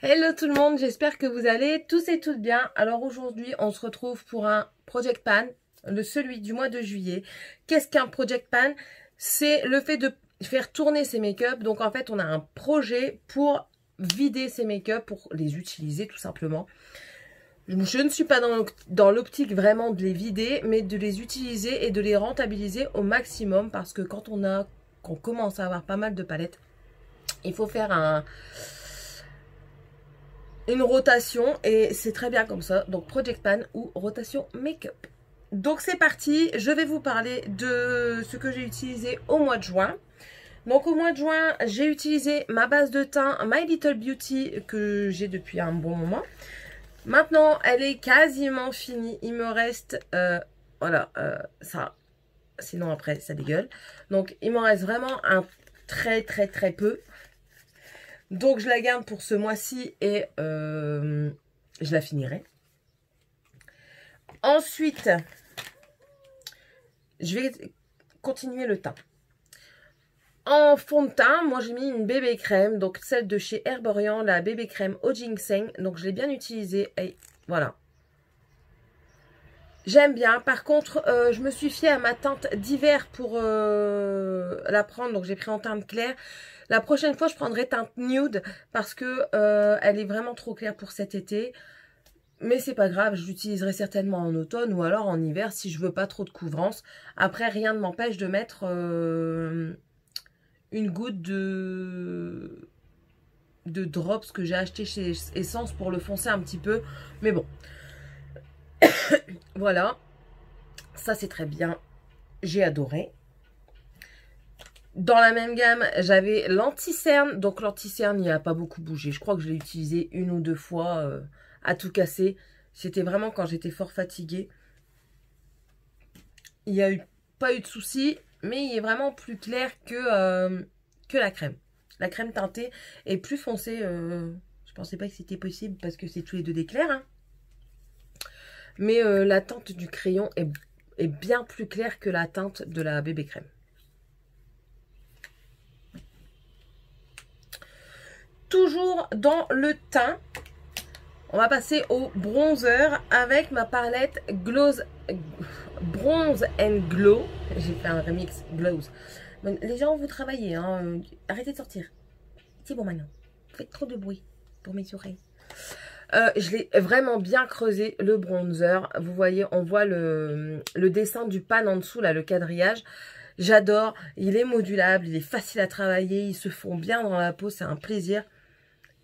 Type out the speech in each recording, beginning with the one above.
Hello tout le monde, j'espère que vous allez tous et toutes bien. Alors aujourd'hui, on se retrouve pour un Project Pan, celui du mois de juillet. Qu'est-ce qu'un Project Pan? C'est le fait de faire tourner ses make-up. Donc en fait, on a un projet pour vider ses make-up, pour les utiliser tout simplement. Je ne suis pas dans l'optique vraiment de les vider, mais de les utiliser et de les rentabiliser au maximum. Parce que quand on commence à avoir pas mal de palettes, il faut faire une rotation et c'est très bien comme ça. Donc Project Pan ou rotation make-up. Donc c'est parti, je vais vous parler de ce que j'ai utilisé au mois de juin. Donc au mois de juin, j'ai utilisé ma base de teint My Little Beauty que j'ai depuis un bon moment. Maintenant, elle est quasiment finie. Il me reste, ça, sinon après ça dégueule. Donc il m'en reste vraiment un très peu. Donc je la garde pour ce mois-ci et je la finirai. Ensuite, je vais continuer le teint. En fond de teint, moi j'ai mis une bébé crème, donc celle de chez Herborian, la bébé crème au ginseng. Donc je l'ai bien utilisée et voilà. J'aime bien. Par contre, je me suis fiée à ma teinte d'hiver pour la prendre. Donc j'ai pris en teinte claire. La prochaine fois, je prendrai teinte nude parce que elle est vraiment trop claire pour cet été. Mais c'est pas grave, je l'utiliserai certainement en automne ou alors en hiver si je veux pas trop de couvrance. Après, rien ne m'empêche de mettre une goutte de drops que j'ai acheté chez Essence pour le foncer un petit peu. Mais bon, voilà. Ça, c'est très bien. J'ai adoré. Dans la même gamme, j'avais l'anti-cerne. Donc l'anti-cerne, il n'a pas beaucoup bougé. Je crois que je l'ai utilisé une ou deux fois à tout casser. C'était vraiment quand j'étais fort fatiguée. Il n'y a pas eu de soucis, mais il est vraiment plus clair que la crème. La crème teintée est plus foncée. Je pensais pas que c'était possible parce que c'est tous les deux des clairs. Hein. Mais la teinte du crayon est bien plus claire que la teinte de la bébé crème. Toujours dans le teint, on va passer au bronzer avec ma palette Bronze and Glow. J'ai fait un remix Glows. Bon, les gens, vous travaillez, hein, arrêtez de sortir. C'est bon maintenant. Vous faites trop de bruit pour mes oreilles. Je l'ai vraiment bien creusé, le bronzer. Vous voyez, on voit le dessin du pan en dessous, là, le quadrillage. J'adore. Il est modulable, il est facile à travailler. Ils se font bien dans la peau, c'est un plaisir.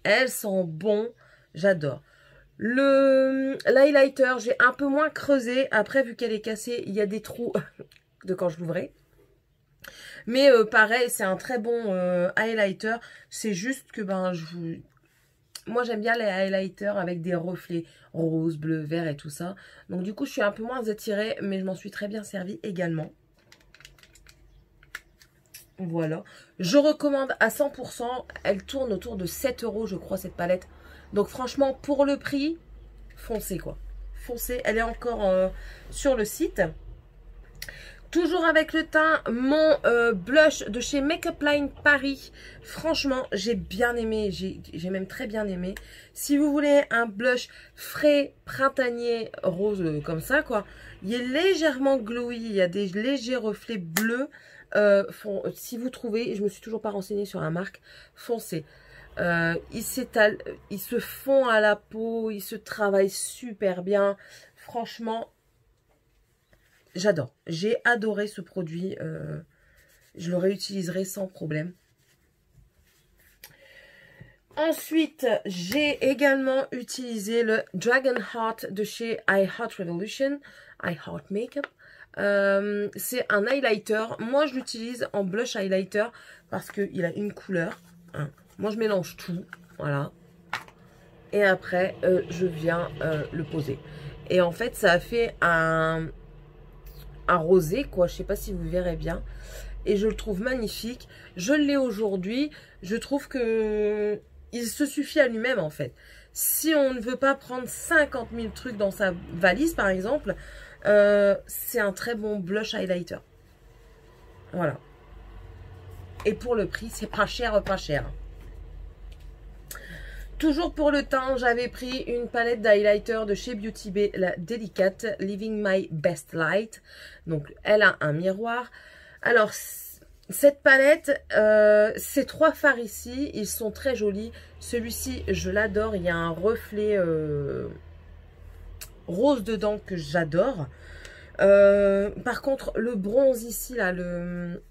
Elles sont bon. J'adore. L'highlighter, j'ai un peu moins creusé. Après, vu qu'elle est cassée, il y a des trous de quand je l'ouvrais. Mais pareil, c'est un très bon highlighter. C'est juste que moi, j'aime bien les highlighters avec des reflets rose, bleu, vert et tout ça. Donc, du coup, je suis un peu moins attirée, mais je m'en suis très bien servie également. Voilà. Je recommande à 100%. Elle tourne autour de 7 €, je crois, cette palette. Donc, franchement, pour le prix, foncez, quoi. Foncez. Elle est encore sur le site. Toujours avec le teint, mon blush de chez Makeup Line Paris. Franchement, j'ai bien aimé. J'ai même très bien aimé. Si vous voulez un blush frais, printanier, rose comme ça, quoi. Il est légèrement glowy. Il y a des légers reflets bleus. Si vous trouvez, je me suis toujours pas renseignée sur la marque, foncez. Ils s'étalent, ils se font à la peau, ils se travaillent super bien. Franchement, j'adore. J'ai adoré ce produit. Je le réutiliserai sans problème. Ensuite, j'ai également utilisé le Dragon Heart de chez I Heart Revolution. I Heart Makeup. C'est un highlighter. Moi, je l'utilise en blush highlighter parce qu'il a une couleur. Hein. Moi, je mélange tout. Voilà. Et après, je viens le poser. Et en fait, ça a fait un rosé, quoi. Je sais pas si vous verrez bien. Et je le trouve magnifique. Je l'ai aujourd'hui. Je trouve que il se suffit à lui-même, en fait. Si on ne veut pas prendre 50 000 trucs dans sa valise, par exemple, c'est un très bon blush highlighter. Voilà. Et pour le prix, c'est pas cher, pas cher. Toujours pour le teint, j'avais pris une palette d'highlighter de chez Beauty Bay, la délicate Living My Best Light. Donc, elle a un miroir. Alors, cette palette, ces 3 fards ici, ils sont très jolis. Celui-ci, je l'adore. Il y a un reflet rose dedans que j'adore. Par contre, le bronze ici, là, le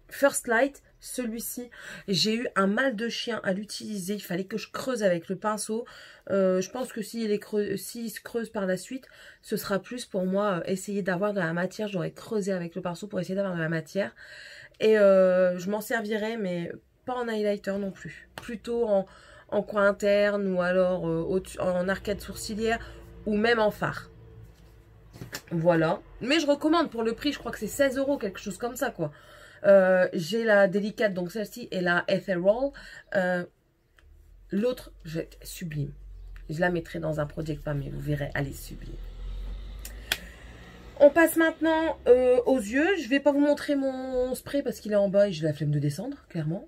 First Light, celui-ci, j'ai eu un mal de chien à l'utiliser. Il fallait que je creuse avec le pinceau. Je pense que s'il se creuse par la suite, ce sera plus pour moi essayer d'avoir de la matière. J'aurais creusé avec le pinceau pour essayer d'avoir de la matière. Et je m'en servirai, mais pas en highlighter non plus. Plutôt en coin interne ou alors en arcade sourcilière ou même en fard. Voilà. Mais je recommande pour le prix, je crois que c'est 16 €, quelque chose comme ça, quoi. J'ai la délicate, donc celle-ci, et la Ethereal. L'autre, sublime. Je la mettrai dans un project pan, mais vous verrez, elle est sublime. On passe maintenant aux yeux. Je vais pas vous montrer mon spray parce qu'il est en bas et j'ai la flemme de descendre, clairement.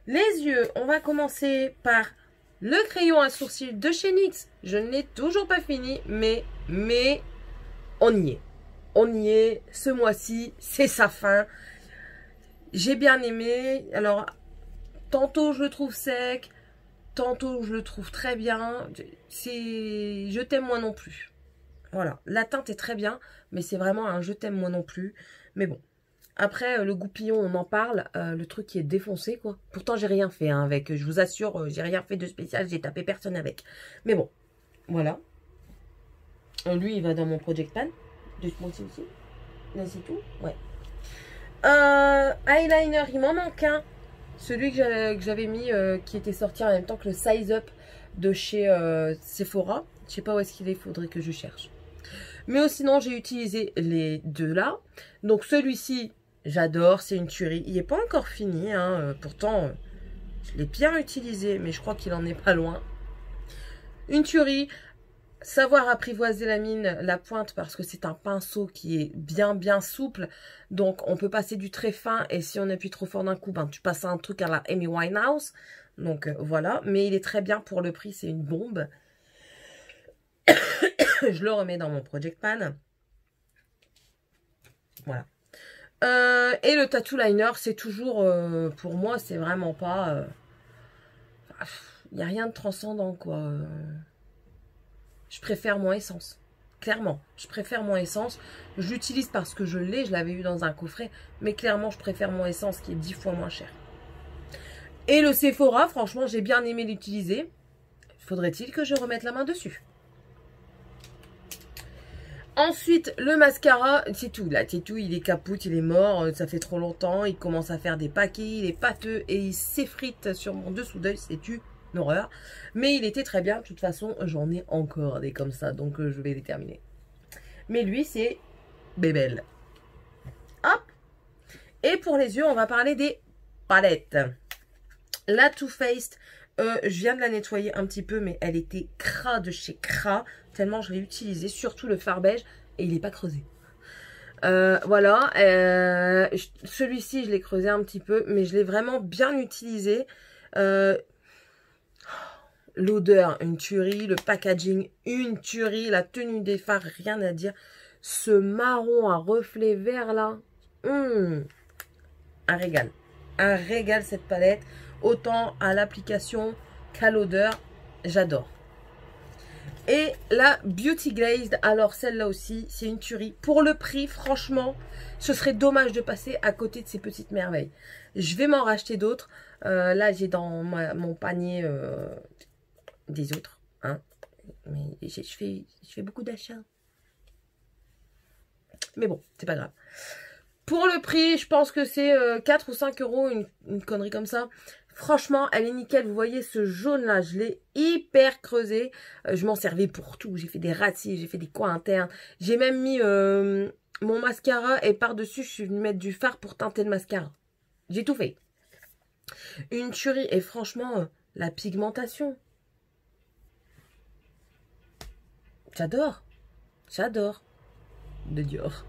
Les yeux, on va commencer par le crayon à sourcils de chez NYX. Je ne l'ai toujours pas fini, mais on y est. On y est, ce mois-ci, c'est sa fin. J'ai bien aimé. Alors, tantôt je le trouve sec, tantôt je le trouve très bien. Je t'aime moi non plus. Voilà, la teinte est très bien, mais c'est vraiment un je t'aime moi non plus. Mais bon, après le goupillon, on en parle. Le truc qui est défoncé, quoi. Pourtant, j'ai rien fait hein, avec. Je vous assure, j'ai rien fait de spécial. J'ai tapé personne avec. Mais bon, voilà. Lui, il va dans mon project pan. De ce mois-ci aussi. Là, c'est tout. Ouais. Eyeliner, il m'en manque un. Celui que j'avais mis, qui était sorti en même temps que le Size Up de chez Sephora. Je sais pas où est-ce qu'il est, il faudrait que je cherche. Mais sinon, j'ai utilisé les deux là. Donc, celui-ci, j'adore, c'est une tuerie. Il n'est pas encore fini, hein. Pourtant, je l'ai bien utilisé, mais je crois qu'il en est pas loin. Une tuerie. Savoir apprivoiser la pointe parce que c'est un pinceau qui est bien souple. Donc, on peut passer du très fin et si on appuie trop fort d'un coup, ben, tu passes à un truc à la Amy Winehouse. Donc, voilà. Mais il est très bien pour le prix, c'est une bombe. Je le remets dans mon project pan. Voilà. Et le tattoo liner, c'est toujours, pour moi, c'est vraiment pas... Il n'y a rien de transcendant, quoi. Je préfère mon Essence. Clairement, je préfère mon Essence. Je l'utilise parce que je l'ai, je l'avais eu dans un coffret. Mais clairement, je préfère mon Essence qui est 10 fois moins cher. Et le Sephora, franchement, j'ai bien aimé l'utiliser. Faudrait-il que je remette la main dessus? Ensuite, le mascara, c'est tout. Là, c'est tout, il est capoute, il est mort. Ça fait trop longtemps. Il commence à faire des paquets, il est pâteux et il s'effrite sur mon dessous d'œil. C'est tu. Horreur, mais il était très bien. De toute façon, j'en ai encore des comme ça, donc je vais les terminer. Mais lui, c'est bébelle. Hop. Et pour les yeux, on va parler des palettes. La Too Faced, je viens de la nettoyer un petit peu, mais elle était cras de chez cras, tellement je l'ai utilisée, surtout le fard beige, et il n'est pas creusé. Voilà, celui-ci, je l'ai creusé un petit peu, mais je l'ai vraiment bien utilisé. L'odeur, une tuerie. Le packaging, une tuerie. La tenue des fards, rien à dire. Ce marron à reflet vert là. Un régal. Un régal cette palette. Autant à l'application qu'à l'odeur. J'adore. Et la Beauty Glazed. Alors celle-là aussi, c'est une tuerie. Pour le prix, franchement, ce serait dommage de passer à côté de ces petites merveilles. Je vais m'en racheter d'autres. Là, j'ai dans mon panier... des autres, hein. Mais je fais beaucoup d'achats. Mais bon, c'est pas grave. Pour le prix, je pense que c'est 4 ou 5 €, une connerie comme ça. Franchement, elle est nickel. Vous voyez ce jaune-là, je l'ai hyper creusé. Je m'en servais pour tout. J'ai fait des ratis, j'ai fait des coins internes. J'ai même mis mon mascara et par-dessus, je suis venue mettre du fard pour teinter le mascara. J'ai tout fait. Une tuerie. Et franchement, la pigmentation... J'adore. J'adore. De Dior.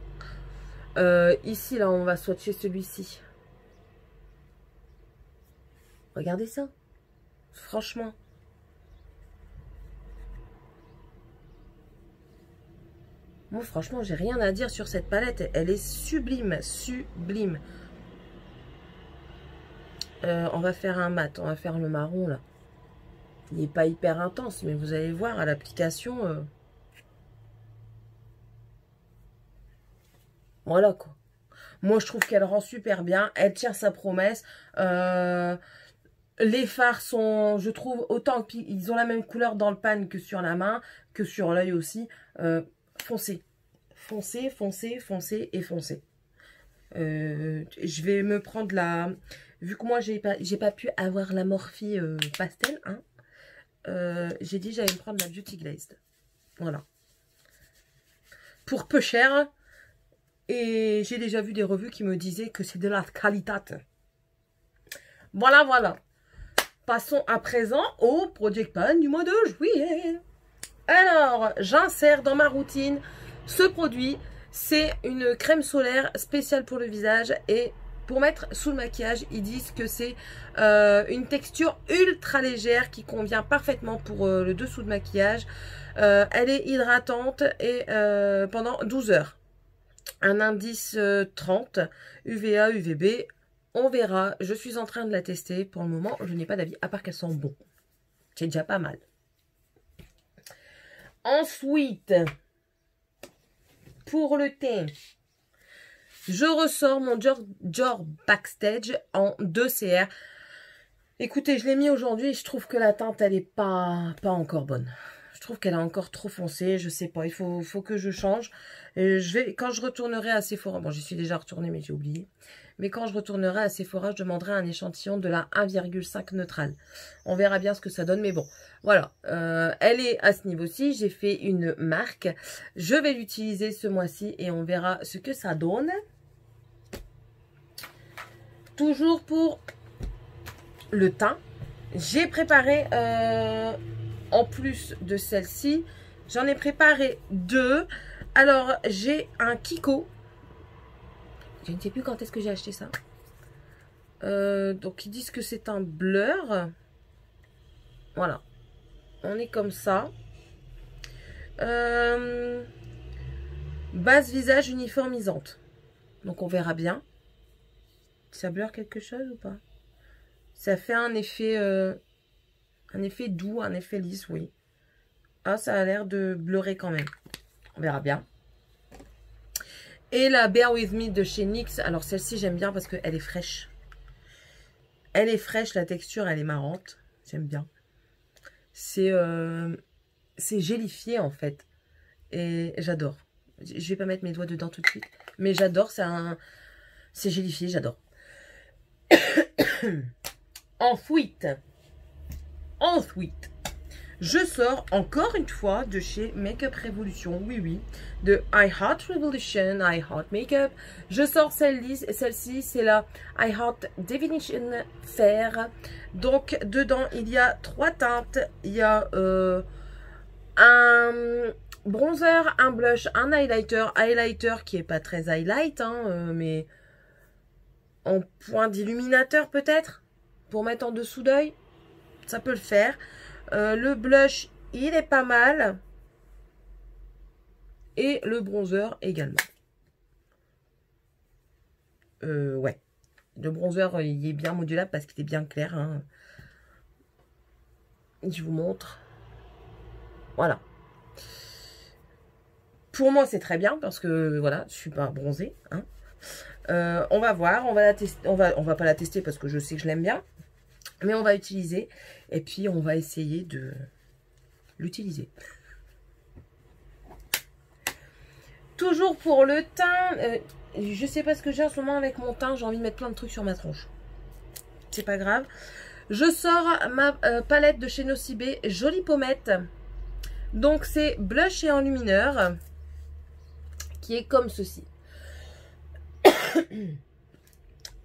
Ici, là, on va swatcher celui-ci. Regardez ça. Franchement. Moi, franchement, j'ai rien à dire sur cette palette. Elle est sublime, sublime. On va faire un mat. On va faire le marron, là. Il n'est pas hyper intense, mais vous allez voir à l'application. Voilà, quoi. Moi, je trouve qu'elle rend super bien. Elle tient sa promesse. Les fards sont, je trouve, autant qu'ils ont la même couleur dans le pan que sur la main, que sur l'œil aussi. Foncez. Foncez, foncez, foncez et foncez. Je vais me prendre la... Vu que moi, j'ai pas pu avoir la Morphe pastel, hein, j'ai dit j'allais me prendre la Beauty Glazed. Voilà. Pour peu cher. Et j'ai déjà vu des revues qui me disaient que c'est de la qualité. Voilà, voilà. Passons à présent au Project Pan du mois de juillet. Alors, j'insère dans ma routine ce produit. C'est une crème solaire spéciale pour le visage et pour mettre sous le maquillage. Ils disent que c'est une texture ultra légère qui convient parfaitement pour le dessous de maquillage. Elle est hydratante et pendant 12 heures. Un indice 30, UVA, UVB. On verra. Je suis en train de la tester. Pour le moment, je n'ai pas d'avis, à part qu'elle sent bon. C'est déjà pas mal. Ensuite, pour le teint, je ressors mon Dior Backstage en 2 CR. Écoutez, je l'ai mis aujourd'hui et je trouve que la teinte, elle n'est pas encore bonne. Je trouve qu'elle est encore trop foncée, je sais pas, il faut que je change. Et quand je retournerai à Sephora, bon j'y suis déjà retournée mais j'ai oublié. Mais quand je retournerai à Sephora, je demanderai un échantillon de la 1,5 neutrale. On verra bien ce que ça donne, mais bon, voilà. Elle est à ce niveau-ci, j'ai fait une marque. Je vais l'utiliser ce mois-ci et on verra ce que ça donne. Toujours pour le teint, j'ai préparé... en plus de celle-ci, j'en ai préparé 2. Alors, j'ai un Kiko. Je ne sais plus quand est-ce que j'ai acheté ça. Donc, ils disent que c'est un blur. Voilà. On est comme ça. Base visage uniformisante. Donc, on verra bien. Ça blur quelque chose ou pas? Ça fait un effet... un effet doux, un effet lisse, oui. Ah, ça a l'air de bleurer quand même. On verra bien. Et la Bear With Me de chez NYX. Alors, celle-ci, j'aime bien parce qu'elle est fraîche. Elle est fraîche, la texture, elle est marrante. J'aime bien. C'est gélifié, en fait. Et j'adore. Je vais pas mettre mes doigts dedans tout de suite. Mais j'adore, c'est gélifié, j'adore. Ensuite, je sors encore une fois de chez Makeup Revolution, oui oui, de I Heart Revolution, I Heart Makeup. Je sors celle-ci, c'est la I Heart Definition Fair. Donc dedans il y a 3 teintes, il y a un bronzer, un blush, un highlighter qui est pas très highlight, hein, mais en point d'illuminateur peut-être, pour mettre en dessous d'œil, ça peut le faire. Le blush, il est pas mal. Et le bronzer également. Ouais. Le bronzer, il est bien modulable parce qu'il est bien clair. Hein. Je vous montre. Voilà. Pour moi, c'est très bien parce que, voilà, je suis pas bronzée. Hein. On va voir. On va la tester. On va pas la tester parce que je sais que je l'aime bien. Mais on va utiliser. Et puis, on va essayer de l'utiliser. Toujours pour le teint. Je sais pas ce que j'ai en ce moment avec mon teint. J'ai envie de mettre plein de trucs sur ma tronche. C'est pas grave. Je sors ma palette de chez Nocibé. Jolie pommette. Donc, c'est blush et enlumineur. Qui est comme ceci.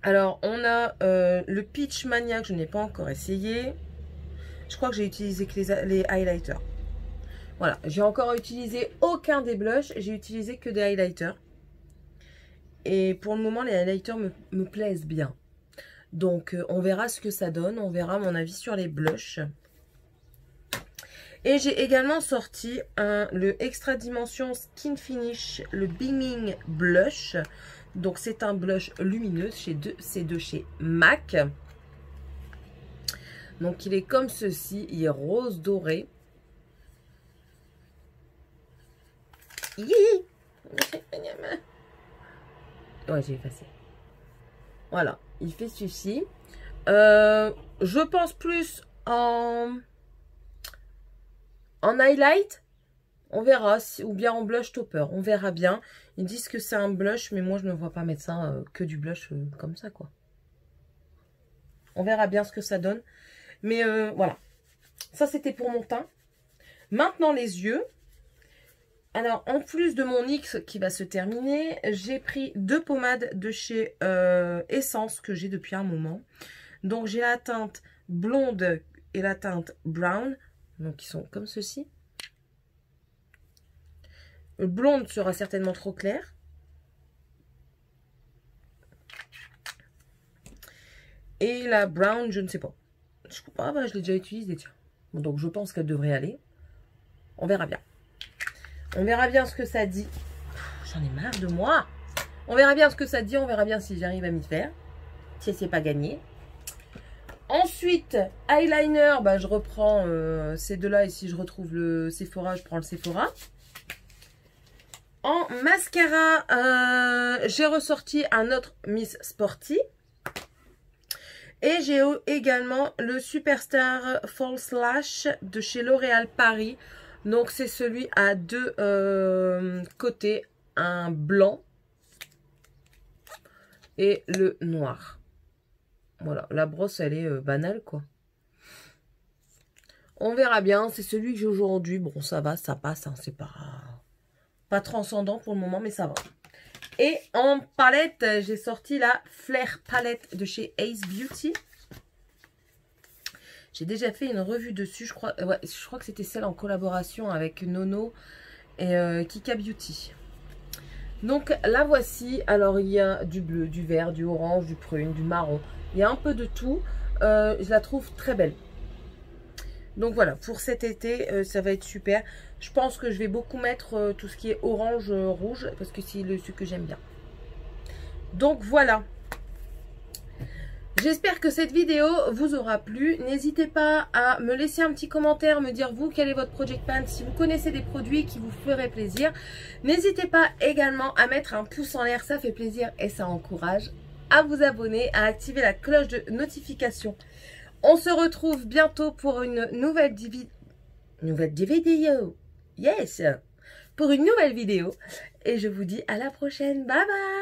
Alors, on a le Peach Mania que je n'ai pas encore essayé. Je crois que j'ai utilisé que les highlighters. Voilà, j'ai encore utilisé aucun des blushs. J'ai utilisé que des highlighters. Et pour le moment, les highlighters me plaisent bien. Donc, on verra ce que ça donne. On verra mon avis sur les blushs. Et j'ai également sorti le Extra Dimension Skin Finish, le Beaming Blush. Donc, c'est un blush lumineux. C'est de chez MAC. Donc, il est comme ceci. Il est rose doré. Ouais, j'ai effacé. Voilà, il fait ceci. Je pense plus en highlight. On verra. Ou bien en blush topper. On verra bien. Ils disent que c'est un blush. Mais moi, je ne vois pas mettre ça que du blush comme ça, quoi. On verra bien ce que ça donne. Mais voilà. Ça, c'était pour mon teint. Maintenant, les yeux. Alors, en plus de mon X qui va se terminer, j'ai pris 2 pommades de chez Essence que j'ai depuis un moment. Donc, j'ai la teinte blonde et la teinte brown. Donc, ils sont comme ceci. Le blonde sera certainement trop clair. Et la brown, je ne sais pas. Ah bah, je l'ai déjà utilisée, tiens. Bon, donc, je pense qu'elle devrait aller. On verra bien. On verra bien ce que ça dit. J'en ai marre de moi. On verra bien ce que ça dit. On verra bien si j'arrive à m'y faire. Si c'est pas gagné. Ensuite, eyeliner. Bah, je reprends ces deux-là. Et si je retrouve le Sephora, je prends le Sephora. En mascara, j'ai ressorti un autre Miss Sporty. Et j'ai également le Superstar False Lash de chez L'Oréal Paris. Donc, c'est celui à 2 côtés, un blanc et le noir. Voilà, la brosse, elle est banale, quoi. On verra bien, c'est celui que j'ai aujourd'hui. Bon, ça va, ça passe, hein, c'est pas transcendant pour le moment, mais ça va. Et en palette, j'ai sorti la Flair palette de chez Ace Beauty. J'ai déjà fait une revue dessus, je crois que c'était celle en collaboration avec Nono et Kika Beauty. Donc la voici. Alors il y a du bleu, du vert, du orange, du prune, du marron. Il y a un peu de tout. Je la trouve très belle. Donc voilà, pour cet été, ça va être super. Je pense que je vais beaucoup mettre tout ce qui est orange, rouge, parce que c'est ce que j'aime bien. Donc voilà. J'espère que cette vidéo vous aura plu. N'hésitez pas à me laisser un petit commentaire, me dire vous quel est votre Project Pan, si vous connaissez des produits qui vous feraient plaisir. N'hésitez pas également à mettre un pouce en l'air, ça fait plaisir et ça encourage. À vous abonner, à activer la cloche de notification. On se retrouve bientôt pour une nouvelle vidéo. Yes! Pour une nouvelle vidéo. Et je vous dis à la prochaine. Bye bye!